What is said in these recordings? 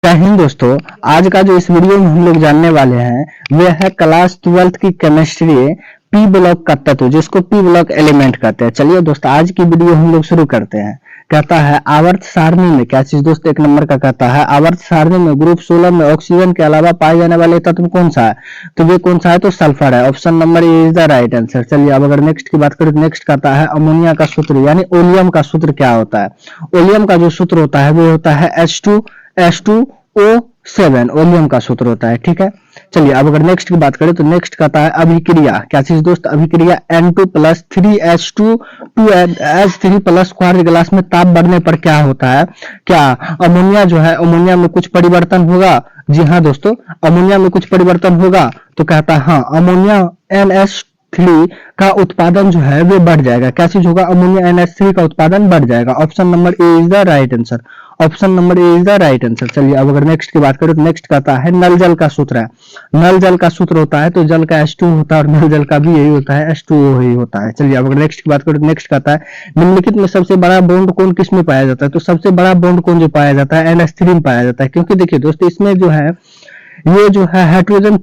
जय हिंद दोस्तों। आज का जो इस वीडियो में हम लोग जानने वाले हैं वह है क्लास 12th की केमिस्ट्री पी ब्लॉक का तत्व जिसको पी ब्लॉक एलिमेंट कहते हैं। चलिए दोस्तों आज की वीडियो हम लोग शुरू करते हैं। कहता है आवर्त सारणी में क्या चीज दोस्तों, एक नंबर का कहता है आवर्त सारणी में ग्रुप 16 में ऑक्सीजन के अलावा पाए जाने वाले तत्व कौन सा है, तो वे कौन सा है, तो सल्फर है। Option number A is the right answer. चलिए अब अगर नेक्स्ट की बात करें तो नेक्स्ट कहता है अमोनिया का सूत्र यानी ओलियम का सूत्र क्या होता है। ओलियम का जो सूत्र होता है वो होता है H2O7 ओलियम का सूत्र होता है। ठीक है, चलिए अब अगर नेक्स्ट की बात करें तो नेक्स्ट कहता है अभिक्रिया क्या चीज दोस्त, अभिक्रिया N2 plus 3H2 2H3 plus quart गिलास में ताप बढ़ने पर क्या होता है। क्या अमोनिया जो है अमोनिया में कुछ परिवर्तन होगा। जी हाँ दोस्तों, अमोनिया में कुछ परिवर्तन होगा। तो कहता है हाँ अमोनिया NH3 का उत्पादन जो है वो बढ़ जाएगा। क्या चीज होगा, अमोनिया NH3 का उत्पादन बढ़ जाएगा। Option number A is the right answer. Option number A is the right answer. चलिए अब अगर नेक्स्ट की बात करें तो नेक्स्ट कहता है नल जल का सूत्र है। नल जल का सूत्र होता है तो जल का H2 होता है और नल जल का भी यही होता है, H2O ही होता है। चलिए अब अगर नेक्स्ट की बात करें तो नेक्स्ट कहता है निम्नलिखित में सबसे बड़ा बॉन्ड कौन किस में पाया जाता है, तो सबसे बड़ा बॉन्ड कौन जो पाया जाता है NH3 में पाया जाता है। क्योंकि देखिए दोस्तों इसमें जो है ये जो है हाइड्रोजन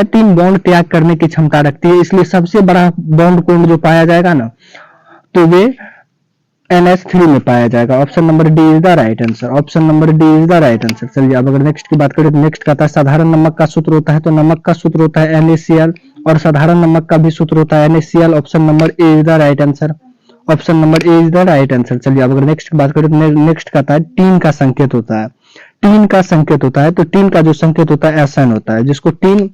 तीन बॉन्ड त्याग करने की क्षमता रखती है, इसलिए सबसे बड़ा बॉन्ड कौन जो पाया जाएगा ना तो वे NH3 में पाया जाएगा। Option number D is the right answer. Option number D is the right answer. चलिए अब अगर नेक्स्ट की बात करें तो नेक्स्ट कहता है साधारण नमक का सूत्र होता है, तो नमक का सूत्र होता है NaCl और साधारण नमक का भी सूत्र होता है NaCl। Option number A is the right answer. Option number A is the right answer. चलिए अब अगर नेक्स्ट की बात करें तो नेक्स्ट कहता है टीन का संकेत होता है। टीन का संकेत होता है तो टीन का जो संकेत होता है SN होता है, जिसको टीन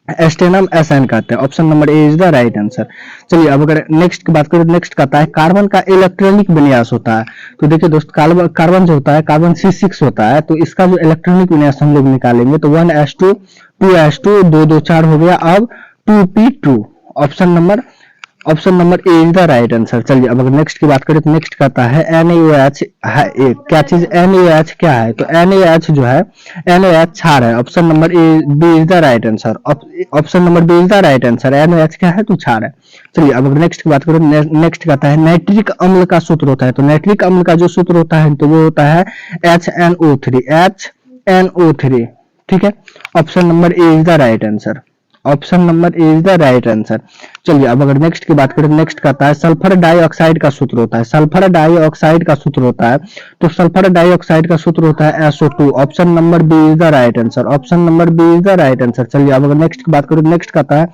एस्टेनम SN कहते हैं। Option number A is the right answer. चलिए अब अगर नेक्स्ट की बात करें तो नेक्स्ट कहता है कार्बन का इलेक्ट्रॉनिक विन्यास होता है। तो देखिए दोस्त कार्बन जो होता है कार्बन C6 होता है, तो इसका जो इलेक्ट्रॉनिक विन्यास हम लोग निकालेंगे तो 1s2 2s2 2 2 4 हो गया, अब 2p2। Option number A is the right answer. चलिए अब अगर नेक्स्ट की बात करें तो नेक्स्ट कहता है NaOH है एक क्या चीज, NaOH क्या है, तो NaOH जो है NaOH क्षार है। Option number A B is the right answer. Option number B is the right answer. NaOH क्या है तो क्षार है। चलिए अब अगर नेक्स्ट की बात करें नेक्स्ट कहता है नाइट्रिक अम्ल का सूत्र होता है, तो नाइट्रिक अम्ल का जो सूत्र होता है तो वो होता है HNO3। ठीक है, option number A is the right answer. Option number A is the right answer. चलिए अब अगर नेक्स्ट की बात करें नेक्स्ट कहता है सल्फर डाइऑक्साइड का सूत्र होता है। सल्फर डाइऑक्साइड का सूत्र होता है तो सल्फर डाइऑक्साइड का सूत्र होता है SO2। Option number B is the right answer. Option number B is the right answer. चलिए अब अगर नेक्स्ट की बात करें नेक्स्ट कहता है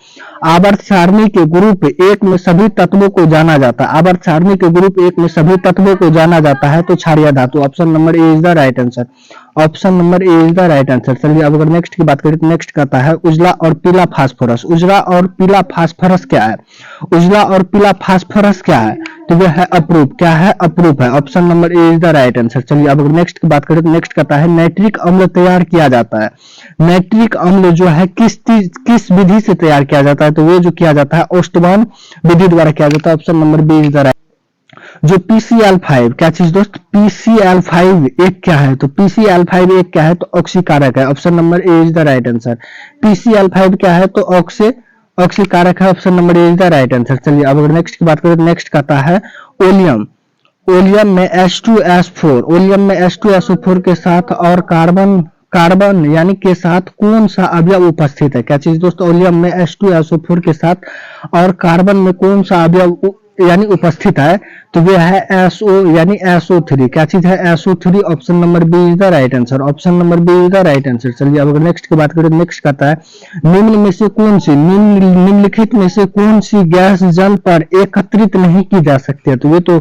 आवर्त सारणी के ग्रुप एक में सभी तत्वों को जाना जाता है। आवर्त सारणी के ग्रुप एक में सभी तत्वों को जाना जाता है तो क्षारीय धातु। Option number A is the right answer. Option number A is the right answer. चलिए अब अगर नेक्स्ट की बात करें तो नेक्स्ट कहता है उजला और पीला फास्फोरस। उजला और पीला फास्फोरस क्या है, उजला और पीला फास्फोरस क्या है, तो वह है अप्रूप। क्या है, अप्रूप है। Option number A is the right answer. चलिए अब अगर नेक्स्ट की बात करें तो नेक्स्ट कहता है नाइट्रिक अम्ल तैयार किया जाता है। नाइट्रिक अम्ल जो है किस विधि से तैयार किया जाता है, तो वो जो किया जाता है ओस्टबॉर्न विधि द्वारा किया जाता है। Option number B is the right. जो PCl5 क्या चीज दोस्त, PCl5 एक क्या है, तो PCl5 एक क्या है तो ऑक्सीकारक है। Option number A is the right answer. PCl5 क्या है तो ऑक्सीकारक है। Option number A is the right answer. चलिए अब अगर नेक्स्ट की बात करें तो नेक्स्ट कहता है ओलियम। ओलियम में H2SO4, ओलियम में H2SO4 के साथ और कार्बन यानी के साथ कौन सा अवयव उपस्थित है। क्या चीज दोस्तों, ओलियम में H2SO4 के साथ और कार्बन में कौन सा अवयव यानी उपस्थित है, तो वह है SO यानी SO3। क्या चीज है, SO3। Option number B is the right answer. Option number B is the right answer. चलिए अब अगर नेक्स्ट की बात करें नेक्स्ट कहता है निम्न में से कौन सी निम्नलिखित में से कौन सी गैस जल पर एकत्रित नहीं की जा सकती है, तो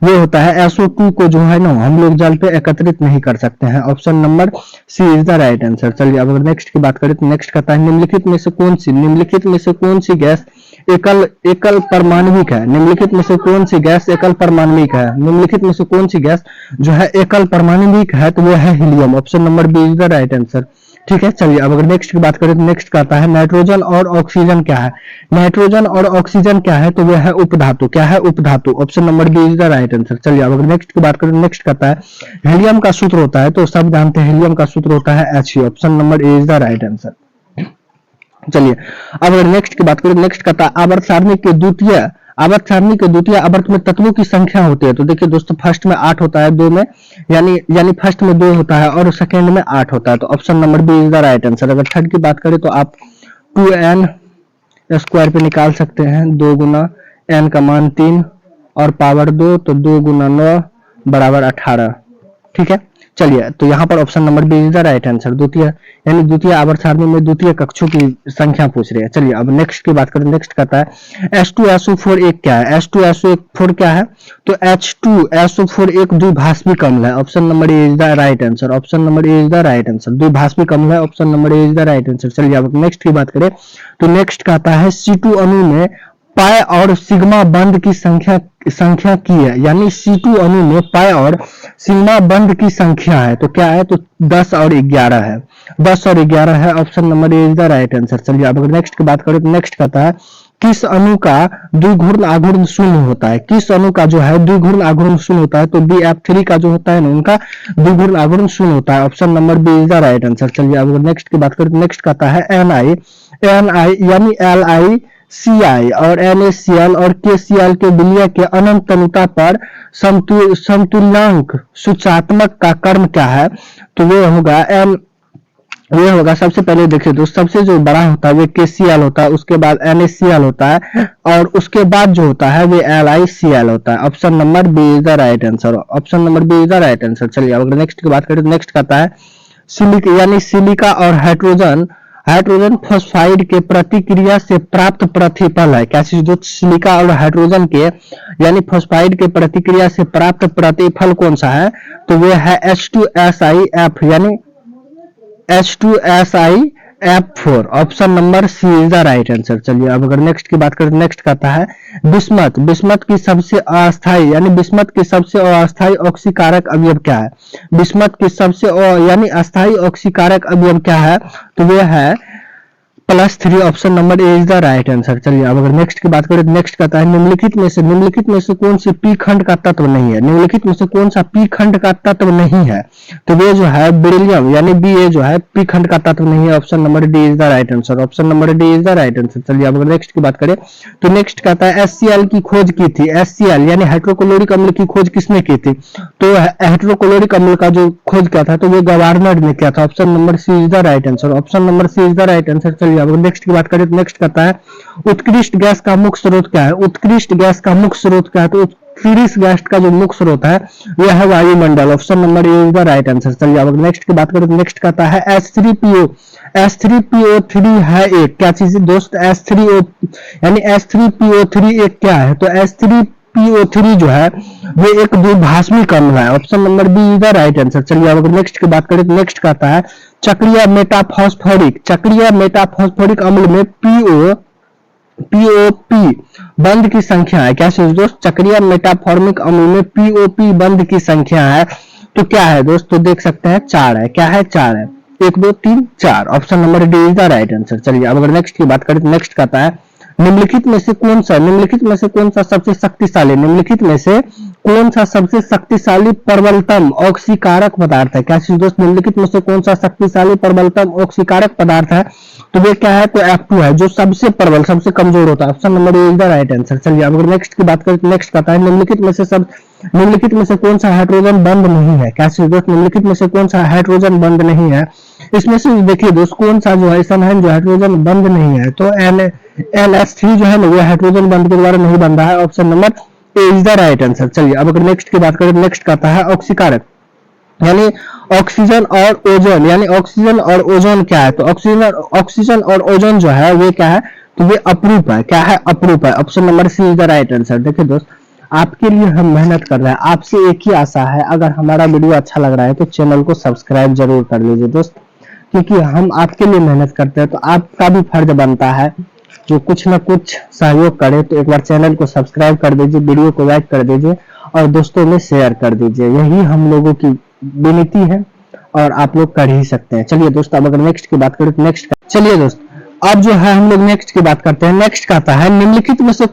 वो होता है SO2 को जो है ना हम लोग जल पे एकत्रित नहीं कर सकते हैं। Option number C is the right answer. चलिए अब अगर नेक्स्ट की बात करें तो नेक्स्ट कहता है निम्नलिखित में से कौन सी गैस एकल परमाणविक है। निम्नलिखित में से कौन सी गैस एकल परमाणविक है, निम्नलिखित में से कौन सी गैस जो है एकल परमाणविक है, तो वो है helium. Option number B is the right answer. ठीक है, चलिए अब अगर नेक्स्ट की बात करें तो नेक्स्ट कहता है नाइट्रोजन और ऑक्सीजन क्या है। नाइट्रोजन और ऑक्सीजन क्या है, तो वह है उपधातु। क्या है, उपधातु। Option number B is the right answer. चलिए अब अगर नेक्स्ट की बात करें नेक्स्ट कहता है हीलियम का सूत्र होता है, तो सब जानते हैं हीलियम का सूत्र होता है He। Option number A is the right answer. चलिए अब अगर नेक्स्ट की बात करें नेक्स्ट कहता है आवर्त सारणी के द्वितीय आवर्त सारणी के द्वितीय आवर्त में तत्वों की संख्या होती है। तो देखिए दोस्तों, फर्स्ट में 8 होता है, 2 में यानी फर्स्ट में 2 होता है और सेकेंड में 8 होता है। तो option number B is the right answer. अगर थर्ड की बात करें तो आप 2n स्क्वायर पे निकाल सकते हैं। 2 गुना n का मान 3 और पावर 2, तो 2 गुना 9 बराबर 18। ठीक है, चलिए तो यहाँ पर option number B is the right answer. द्वितीय यानी द्वितीय आवर्त सारणी में द्वितीय कक्षों की संख्या पूछ रही है। चलिए अब नेक्स्ट की बात करें। नेक्स्ट कहता है H2SO4 एक क्या है? H2SO4 क्या है? तो H2SO4 एक द्विभाषिक अम्ल है। Option number A is the right answer. Option number A is the right answer. द्विभाषिक अम्ल है, option number A is the right answer. चलिए अब नेक्स्ट की बात करें तो नेक्स्ट कहता है C2 अणु में पाई और सिग्मा बंध की संख्या की है। यानी C2 अणु में पाई और सिग्मा बंध की संख्या है। तो क्या है? तो 10 और 11 है। 10 और 11 है। Option number A is the right answer. चलिए अब अगर नेक्स्ट की बात करें तो नेक्स्ट कहता है किस अणु का द्विघूर्ण आघूर्ण शून्य होता है? किस अणु का जो है द्विघूर्ण आघूर्ण शून्य होता है? तो BF3 का जो होता है ना, उनका द्विघूर्ण आघूर्ण शून्य होता है। Option number B is the right answer. चलिए अब अगर नेक्स्ट की बात करें तो नेक्स्ट कहता है Ni यानी LiCi और NaCl और KCl के विलय के अनंत तनुता पर समतुल्यांक सूचात्मक का कर्म क्या है? तो ये होगा सबसे पहले देखिए दोस्त, सबसे जो बड़ा होता है वो KCl होता है, उसके बाद NaCl होता है और उसके बाद जो होता है वो LiCl होता है। Option number B is the right answer. Option number B is the right answer. चलिए अगर नेक्स्ट की बात करें तो नेक्स्ट कहता है सिलिका और हाइड्रोजन फॉस्फाइड के प्रतिक्रिया से प्राप्त प्रतिफल है। क्या चीज दोस्त? सिलिका और हाइड्रोजन के यानी फॉस्फाइड के प्रतिक्रिया से प्राप्त प्रतिफल कौन सा है? तो वो है H2SiF यानी H2SiF4। Option number C is the right answer. चलिए अब अगर नेक्स्ट की बात करें नेक्स्ट कहता है बिस्मथ की सबसे अस्थायी यानी बिस्मथ की सबसे अस्थायी ऑक्सीकारक अवयव क्या है? बिस्मथ की सबसे यानी अस्थायी ऑक्सीकारक अवयव क्या है? तो वो है +3। Option number A is the right answer. चलिए अब अगर नेक्स्ट की बात करें तो नेक्स्ट कहता है निम्नलिखित में से कौन सी पी खंड का तत्व नहीं है? निम्नलिखित में से कौन सा पी खंड का तत्व नहीं है? तो वे जो है बेरिलियम यानी Ba जो है पी खंड का तत्व नहीं है। Option number D is the right answer. Option number D is the right answer. चलिए अब अगर नेक्स्ट की बात करें तो नेक्स्ट कहता है HCl की खोज की थी। HCl यानी हाइड्रोक्लोरिक अम्ल की खोज किसने की थी? तो हाइड्रोक्लोरिक अम्ल का जो खोज किया था तो वो गवर्नर ने किया था। Option number C is the right answer. Option number C is the right answer. चलिए अब नेक्स्ट की बात करें तो नेक्स्ट कहता है उत्कृष्ट गैस का मुख्य स्रोत क्या है? उत्कृष्ट गैस का मुख्य स्रोत क्या है? तो उत्कृष्ट गैस का जो मुख्य स्रोत है वह है वायुमंडल। Option number A is the right answer. चलिए अब नेक्स्ट की बात करें तो नेक्स्ट कहता है H3PO3 है एक क्या चीज दोस्त? H3O यानी H3PO3 एक क्या है? तो H3PO3 जो है वो एक द्विभाषिक अम्ल है। Option number B is the right answer. चलिए अब नेक्स्ट की बात करें तो नेक्स्ट कहता है चक्रीय मेटाफॉस्फोरिक अम्ल में POP बंध की संख्या है। क्या चीज दोस्त? चक्रीय मेटाफॉर्मिक अम्ल में POP बंध की संख्या है। तो क्या है दोस्त? तो देख सकते हैं 4 है। क्या है? 4 है। 1 2 3 4। Option number D is the right answer. चलिए अब अगर नेक्स्ट की बात करें तो नेक्स्ट कहता है निम्नलिखित में से कौन सा सबसे शक्तिशाली प्रबलतम ऑक्सीकारक पदार्थ है? क्या चीज दोस्त? निम्नलिखित में से कौन सा शक्तिशाली प्रबलतम ऑक्सीकारक पदार्थ है? तो वो क्या है? तो F2 है, जो सबसे प्रबल सबसे कमजोर होता है। Option number A is the right answer. चलिए अब अगर नेक्स्ट की बात करें तो नेक्स्ट कहता है निम्नलिखित में से कौन सा हाइड्रोजन बंद नहीं है? क्या चीज दोस्त? निम्नलिखित में से कौन सा हाइड्रोजन बंद नहीं है? इसमें से देखिए दोस्त कौन सा जो है समूह जो हाइड्रोजन बंद नहीं है? तो NH3 जो है ना वो हाइड्रोजन बंद के द्वारा नहीं बन रहा है। Option number A is the right answer. चलिए अब अगर नेक्स्ट की बात करें नेक्स्ट कहता है ऑक्सीकारक यानी ऑक्सीजन और ओजोन यानी ऑक्सीजन और ओजोन क्या है? तो ऑक्सीजन और ओजोन जो है वो क्या है? तो ये अपरूप है। क्या है? अपरूप है। Option number C is the right answer. देखिए दोस्त आपके लिए हम मेहनत कर रहे हैं, आपसे एक ही आशा है, अगर हमारा वीडियो अच्छा लग रहा है तो चैनल को सब्सक्राइब जरूर कर लीजिए दोस्त, क्योंकि हम आपके लिए मेहनत करते हैं तो आपका भी फर्ज बनता है जो कुछ न कुछ सहयोग करे। तो एक बार चैनल को सब्सक्राइब कर दीजिए, वीडियो को लाइक कर दीजिए और दोस्तों में शेयर कर दीजिए। यही हम लोगों की विनती है और आप लोग कर ही सकते हैं। चलिए दोस्त अब अगर नेक्स्ट की बात करें तो नेक्स्ट चलिए दोस्त अब जो है हम लोग नेक्स्ट की बात करते हैं। नेक्स्ट कहता है निम्नलिखित में से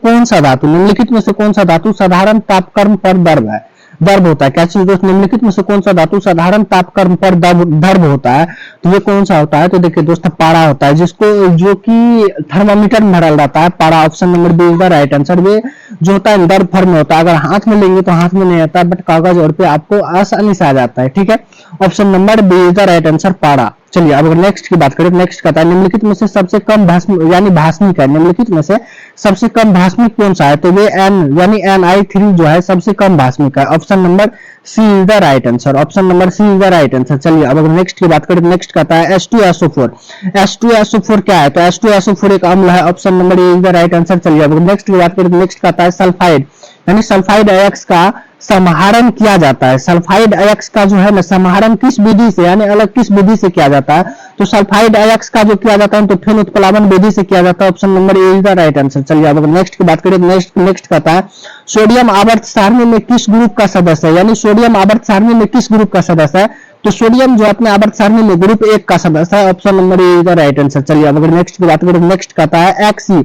कौन सा धातु साधारण तापक्रम पर द्रव है? दर्भ होता है। क्या चीज दोस्त, निम्नलिखित में से कौन सा धातु साधारण तापक्रम पर दर्भ होता है, तो ये कौन सा होता है, तो देखिए दोस्त पारा होता है, जिसको जो कि थर्मामीटर में भरल रहता है। पारा option number B is the right answer. वे जो होता है दर्भ फॉर्म में होता है, अगर हाथ में लेंगे तो हाथ में नहीं आता, बट कागज और पे आपको आसानी से आ जाता है। ठीक है, option number B is the right answer, पारा। चलिए अब अगर नेक्स्ट की बात करें, नेक्स्ट कहता है निम्नलिखित में से सबसे कम भाष्म यानी भाष्मिक है, निम्नलिखित में से सबसे कम भाष्मिक कौन सा है, तो वे एन यानी NI3 जो है सबसे कम भाष्मिक है। Option number C is the right answer, option number C is the right answer. चलिए अब अगर नेक्स्ट की बात करें, नेक्स्ट कहता है H2SO4। H2SO4 क्या है, तो H2SO4 एक अम्ल है, option number A is the right answer. चलिए अब नेक्स्ट की बात करें, नेक्स्ट कहता है सल्फाइड यानी सल्फाइड अयस्क का समाहरण किया जाता है। सल्फाइड अयस्क का जो है ना समाहरण किस विधि से यानी अलग किस विधि से किया जाता है, तो सल्फाइड अयस्क का जो किया जाता है तो फेन उत्प्लावन विधि से किया जाता है। Option number A is the right answer. चलिए अब अगर नेक्स्ट की बात करें, नेक्स्ट कहता है सोडियम आवर्त सारणी में किस ग्रुप का सदस्य है, यानी सोडियम आवर्त सारणी में किस ग्रुप का सदस्य है, तो सोडियम जो अपने आवर्त सारणी में ग्रुप 1 का सदस्य है। Option number A is the right answer. चलिए अब अगर नेक्स्ट की बात करें, नेक्स्ट कहता है एक्सी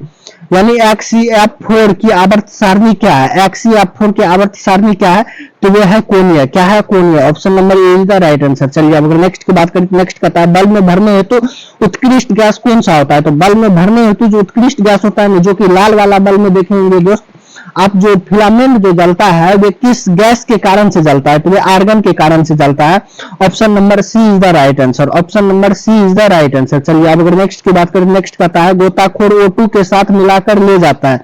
यानी XeF4 की आवर्त सारणी क्या है, XeF4 की आवर्त सारणी क्या है, तो वो है कोणीय। क्या है, कोणीय। Option number A is the right answer. चलिए अब अगर नेक्स्ट की बात करें, नेक्स्ट कहता है बल्ब में भरने हेतु उत्कृष्ट गैस कौन सा होता है, तो बल्ब में भरने हेतु जो उत्कृष्ट गैस होता है, जो कि लाल वाला बल्ब में देखेंगे दोस्त आप, जो फिलामेंट जो जलता है वो किस गैस के कारण से जलता है, तो वो आर्गन के कारण से जलता है। Option number C is the right answer, option number C is the right answer. चलिए अब अगर नेक्स्ट की बात करें, नेक्स्ट कहता है गोताखोर O2 के साथ मिलाकर ले जाता है।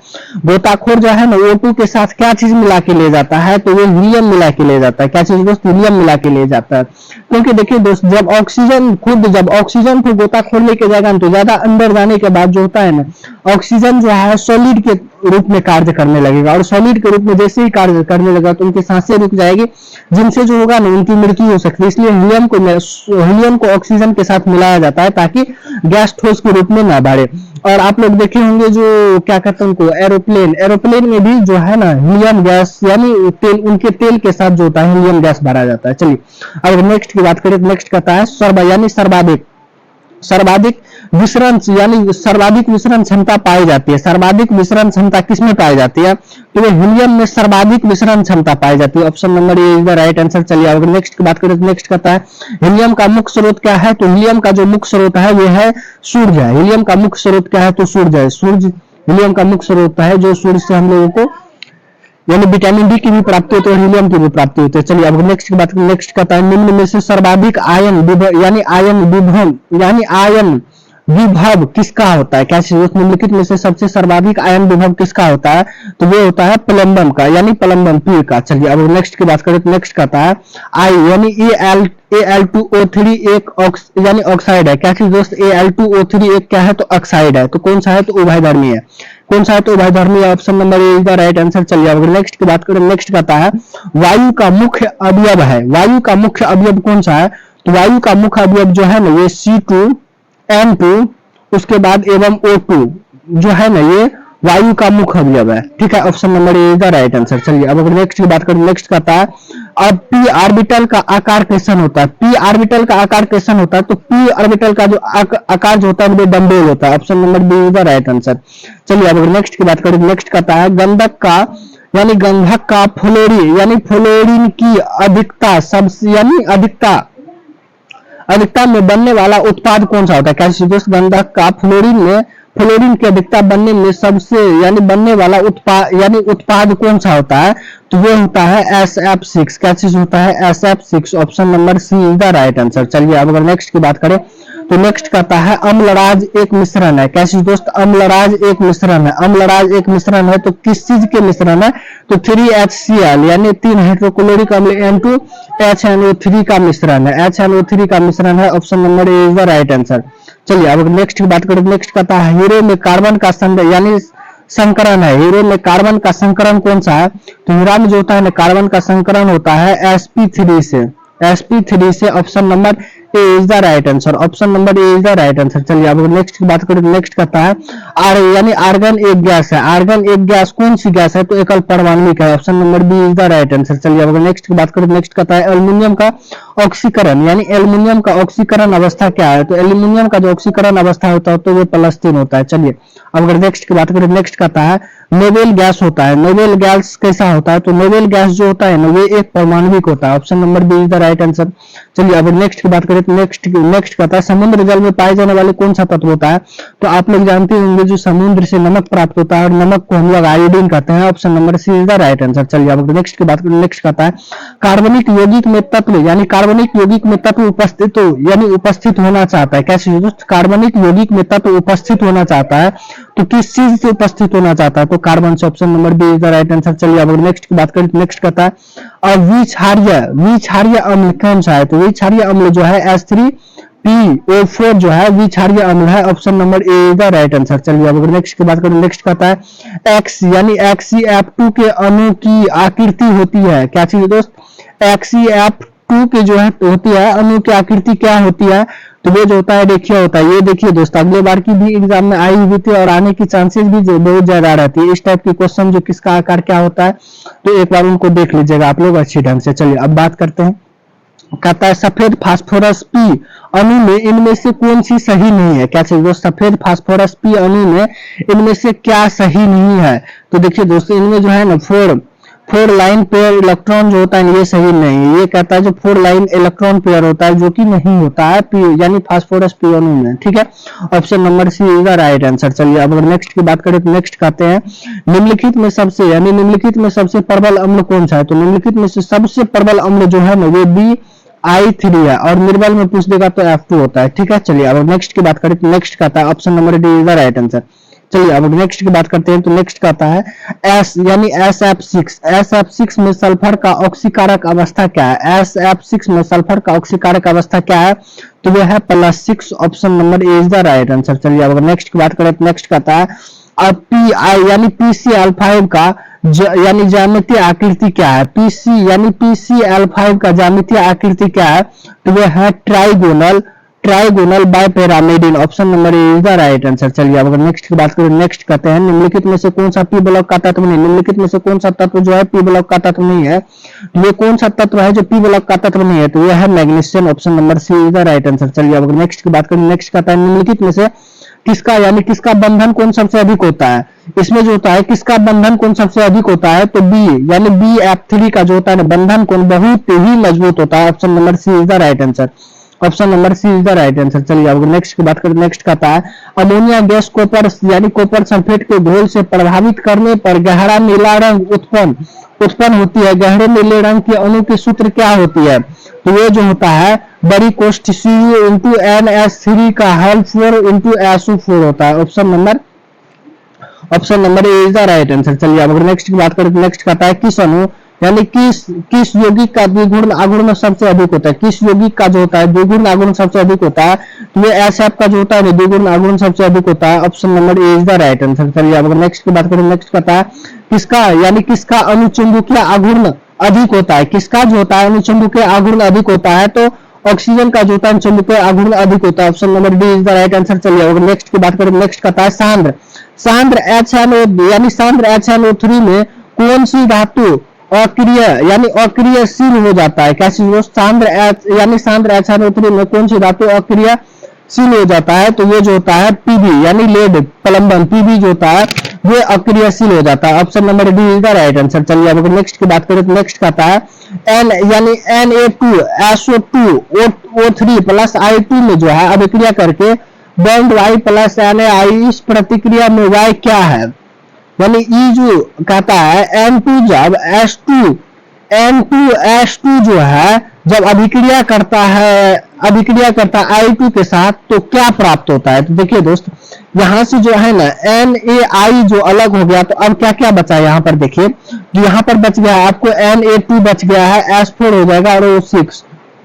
गोताखोर जो है ना O2 के साथ क्या चीज मिला के ले जाता है, तो वो हीलियम मिला के ले जाता है। क्या चीज दोस्त, हीलियम मिला के ले जाता है। क्योंकि देखिए दोस्त जब ऑक्सीजन को गोताखोर लेके जाएगा तो ज्यादा अंदर जाने के बाद जो होता है ना, ऑक्सीजन जो है सॉलिड के रूप में कार्य करने लगेगा, और सॉलिड के रूप में जैसे ही कार्य करने लगा तो उनकी सांसें रुक जाएगी, जिनसे जो होगा ना उनकी मृत्यु हो सकती है। इसलिए हीलियम को ऑक्सीजन के साथ मिलाया जाता है ताकि गैस ठोस के रूप में ना बढ़े। और आप लोग देखे होंगे जो क्या कहते हैं उनको, एरोप्लेन में भी जो है ना हीलियम गैस यानी तेल, उनके तेल के साथ जो होता है हीलियम गैस भरा जाता है। चलिए अब नेक्स्ट की बात करें, नेक्स्ट कहता है सर्वाधिक विसरण यानी सर्वाधिक विसरण क्षमता पाई जाती है। सर्वाधिक विसरण क्षमता किसमें पाई जाती है, तो वो हीलियम में सर्वाधिक विसरण क्षमता पाई जाती है। Option number A is the right answer. चलिए अगर नेक्स्ट की बात करें, नेक्स्ट कहता है हीलियम का मुख्य स्रोत क्या है, तो हीलियम का जो मुख्य स्रोत है वो है सूर्य है। हीलियम का मुख्य स्रोत क्या है, तो सूर्य है। सूर्य हीलियम का मुख्य स्रोत है, जो सूर्य से हम लोगों को यानी विटामिन डी की भी प्राप्ति होती है और हीलियम की भी प्राप्ति होती है। चलिए अब नेक्स्ट की बात, नेक्स्ट कहता है निम्न में से सर्वाधिक आयन विभव किसका होता है। क्या निम्नलिखित में से सबसे सर्वाधिक आयन विभव किसका होता है, तो वो होता है प्लम्बम का यानी प्लम्बम पी का। चलिए अब नेक्स्ट की बात करें, नेक्स्ट कहता है आई यानी Al2O3 एक यानी ऑक्साइड है। क्या चीज दोस्त, Al2O3 एक क्या है, तो ऑक्साइड है। तो कौन सा है, तो उभयधर्मी है। कौन सा है, तो उभयधर्मी है। Option number A is the right answer. चलिए अब नेक्स्ट की बात करें, नेक्स्ट कहता है वायु का मुख्य अवयव है। वायु का मुख्य अवयव कौन सा है, तो वायु का मुख्य अवयव जो है ना ये C2N2 उसके बाद एवं O2 जो है ना ये वायु का मुख्य अवयव है। ठीक है, option number A is the right answer. चलिए अब अगर नेक्स्ट की बात करें, नेक्स्ट कहता है अब पी ऑर्बिटल का आकार कैसन होता है। पी ऑर्बिटल का आकार कैसन होता है, तो पी ऑर्बिटल का जो आकार जो होता है वो डम्बेल होता है। Option number B is the right answer. चलिए अब अगर नेक्स्ट की बात करें, नेक्स्ट कहता है गंधक का फ्लोरीन की अधिकता सबसे यानी अधिकता में बनने वाला उत्पाद कौन सा होता है। क्या दोस्त, गंधक का फ्लोरीन की अधिकता बनने में सबसे यानी बनने वाला उत्पाद कौन सा होता है, तो वो होता है SF6। क्या चीज होता है, SF6। Option number C is the right answer. चलिए अब अगर नेक्स्ट की बात करें, तो नेक्स्ट कहता है अम्लराज एक मिश्रण है। क्या चीज दोस्त, अम्लराज एक मिश्रण है। अम्लराज एक मिश्रण है तो किस चीज के मिश्रण है, तो 3HCl यानी 3 हाइड्रोक्लोरिक अम्ल N2HNO3 का मिश्रण है। HNO3 का मिश्रण है। Option number A is the right answer. चलिए अब नेक्स्ट की बात करें, नेक्स्ट कहता है हीरो में कार्बन का यानी संकरण है। हीरो में कार्बन का संकरण कौन सा है, तो हीरा में जो होता है ना कार्बन का संकरण होता है sp3 से। Option number A is the right answer, option number A is the right answer. चलिए अब नेक्स्ट की बात करें, नेक्स्ट कहता है यानी आर्गन एक गैस है, आर्गन एक गैस कौन सी गैस है, तो एकल परमाणविक है, option number B is the right answer. चलिए अब नेक्स्ट की बात करें, नेक्स्ट कहता है एल्युमिनियम का ऑक्सीकरण, यानी एल्युमिनियम का ऑक्सीकरण अवस्था क्या है, तो एल्युमिनियम का जो ऑक्सीकरण अवस्था होता है तो वो +3 होता है। चलिए अब अगर नेक्स्ट की बात करें, नेक्स्ट कहता है नोबेल गैस होता है, नोबेल गैस कैसा होता है, तो नोबेल गैस जो होता है ना वो एक परमाणविक होता है, option number B is the right answer. चलिए अब नेक्स्ट की बात करें, नेक्स्ट कहता है समुद्र जल में पाए जाने वाले कौन सा तत्व होता है, तो आप लोग जानते होंगे जो समुद्र से नमक प्राप्त होता है और नमक को हम लोग आयोडीन कहते हैं, option number C is the right answer. चलिए अब नेक्स्ट की बात करें, नेक्स्ट कहता है कार्बनिक यौगिक में तत्व, यानी कार्बनिक यौगिक में तत्व उपस्थित हो, यानी उपस्थित होना चाहता है, कैसे दोस्त, कार्बनिक यौगिक में तत्व उपस्थित होना चाहता है तो किस चीज से उपस्थित होना चाहता है, तो कार्बन से, option number B is the right answer. चलिए अब नेक्स्ट की बात करें, नेक्स्ट कहता है विक्षारीय अम्ल कौन सा है, तो विक्षारीय अम्ल जो है H3PO4 जो है विक्षारीय अम्ल है, option number A is the right answer. चलिए अब नेक्स्ट की बात करें, नेक्स्ट कहता है एक्स यानी XeF2 के अणु की आकृति होती है, क्या चीज दोस्त, XeF2 के जो है होती है अणु की आकृति क्या होती है, तो ये जो होता है रेखीय होता है। ये देखिए दोस्त अगले बार की भी एग्जाम में आई हुई थी और आने की चांसेस भी बहुत ज्यादा रहती है, इस टाइप की क्वेश्चन जो किसका आकार क्या होता है, तो एक बार उनको देख लीजिएगा आप लोग अच्छी ढंग से। चलिए अब बात करते हैं, कहता है सफेद फास्फोरस P अणु में इनमें से कौन सी सही नहीं है, क्या चाहिए दोस्त, सफेद फास्फोरस P अणु में इनमें से क्या सही नहीं है, तो देखिए दोस्तों इनमें जो है ना फोर लाइन पेयर इलेक्ट्रॉन जो होता है ये सही नहीं है, ये कहता है जो 4 लाइन इलेक्ट्रॉन पेयर होता है जो कि नहीं होता है P यानी फास्फोरस P अणु में, ठीक है, option number C is the right answer. चलिए अब अगर नेक्स्ट की बात करें तो नेक्स्ट कहते हैं निम्नलिखित में सबसे प्रबल अम्ल कौन सा है, तो निम्नलिखित में से सबसे प्रबल अम्ल जो है ना वो Bi3 है और निर्बल में पूछ देगा तो F2 होता है, ठीक है। चलिए अब नेक्स्ट की बात करें तो नेक्स्ट कहता है option number D is the right answer. चलिए अब नेक्स्ट की बात करते हैं, तो नेक्स्ट कहता है S यानी SF6 में सल्फर का ऑक्सीकारक अवस्था क्या है, SF6 में सल्फर का ऑक्सीकारक अवस्था क्या है, तो वह है +6, option number A is the right answer. चलिए अब नेक्स्ट की बात करें तो नेक्स्ट कहता है अब Pi यानी PCl5 का यानी ज्यामितीय आकृति क्या है, PCl5 का ज्यामितीय आकृति क्या है, तो वह है trigonal bipyramidal, option number A is the right answer. चलिए अब अगर नेक्स्ट की बात करें, नेक्स्ट कहते हैं निम्नलिखित में से कौन सा P ब्लॉक का तत्व नहीं, निम्नलिखित में से कौन सा तत्व जो है P ब्लॉक का तत्व नहीं है, तो ये कौन सा तत्व है जो P ब्लॉक का तत्व नहीं है, तो यह है magnesium, option number C is the right answer. चलिए अब अगर नेक्स्ट की बात करें, नेक्स्ट कहता है निम्नलिखित में से किसका बंधन कौन सबसे अधिक होता है, इसमें जो होता है किसका बंधन कौन सबसे अधिक होता है, तो बी यानी BF3 का जो होता है बंधन कौन बहुत ही मजबूत होता है, option number C is the right answer, option number C is the right answer. चलिए अब नेक्स्ट की बात करें, नेक्स्ट कहता है अमोनिया गैस कॉपर सल्फेट के घोल से प्रभावित करने पर गहरा नीला रंग उत्पन्न होती है, गहरे नीले रंग के अणु की सूत्र क्या होती है, तो ये जो होता है बड़ी कोष्ठ Cu इंटू NH3 का हल 4 इंटू SO4 होता है, option number A is the right answer. चलिए अब नेक्स्ट की बात करें, नेक्स्ट कहता है किस अणु यानी किस यौगिक का द्विगुण आघूर्ण सबसे अधिक होता है, किस यौगिक का जो होता है द्विगुण आघूर्ण सबसे अधिक होता है, तो ये SF का जो होता है द्विगुण आघूर्ण सबसे अधिक होता है, option number A is the right answer. चलिए अब नेक्स्ट की बात करें, नेक्स्ट कहता है किसका अनुचुंबकीय आघूर्ण अधिक होता है, किसका जो होता है अनुचुंबकीय आघूर्ण अधिक होता है, तो ऑक्सीजन का जो होता है चुंबकीय आघूर्ण अधिक होता है, option number D is the right answer. चलिए अब नेक्स्ट की बात करें, नेक्स्ट कहता है सांद्र HNO3 में कौन सी धातु अक्रियशील हो जाता है, क्या चीज, सांद्र HNO3 में कौन सी धातु अक्रियशील हो जाता है, तो ये जो होता है Pb यानी लेड प्लम्बन Pb जो होता है वो अक्रियशील हो जाता है, option number D is the right answer. चलिए अब नेक्स्ट की बात करें तो नेक्स्ट कहता है N यानी Na2SO2O3 प्लस I2 में जो है अभिक्रिया करके बॉन्ड Y प्लस NaI, इस प्रतिक्रिया में Y क्या है, यानी E जो कहता है N2 जब N2S2 जो है जब अभिक्रिया करता है I2 के साथ तो क्या प्राप्त होता है, तो देखिए दोस्त यहां से जो है ना NaI जो अलग हो गया, तो अब क्या क्या बचा है यहाँ पर देखिए, यहाँ पर बच गया आपको Na2 बच गया है, S4 हो जाएगा और O6,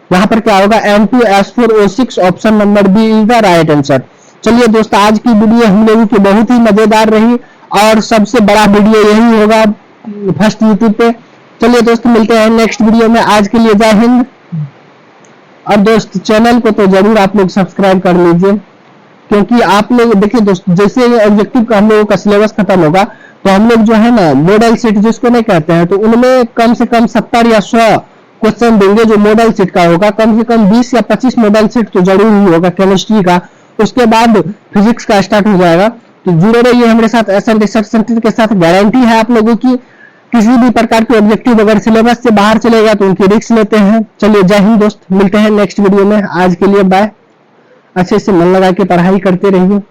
यहाँ पर क्या होगा N2S4O6, option number B is the right answer. चलिए दोस्त आज की वीडियो हम लोगों की बहुत ही मजेदार रही और सबसे बड़ा वीडियो यही होगा फर्स्ट यूट्यूब पे। चलिए दोस्त मिलते हैं नेक्स्ट वीडियो में, आज के लिए जय हिंद। और दोस्त चैनल को तो जरूर आप लोग सब्सक्राइब कर लीजिए, क्योंकि आप लोग देखिए दोस्त, जैसे ऑब्जेक्टिव का हम लोगों का सिलेबस खत्म होगा तो हम लोग जो है ना मॉडल सीट जिसको नहीं कहते हैं, तो उनमें कम से कम 70 या 100 क्वेश्चन देंगे जो मॉडल सीट का होगा। कम से कम 20 या 25 मॉडल सीट तो जरूर ही होगा केमिस्ट्री का। उसके बाद फिजिक्स का स्टार्ट हो जाएगा। तो जुड़े रहिए हमारे साथ एसएन रिसर्च सेंटर के साथ। गारंटी है आप लोगों की, किसी भी प्रकार के ऑब्जेक्टिव अगर सिलेबस से बाहर चलेगा तो उनकी रिस्क लेते हैं। चलिए जय हिंद दोस्त, मिलते हैं नेक्स्ट वीडियो में। आज के लिए बाय। अच्छे से मन लगा के पढ़ाई करते रहिए।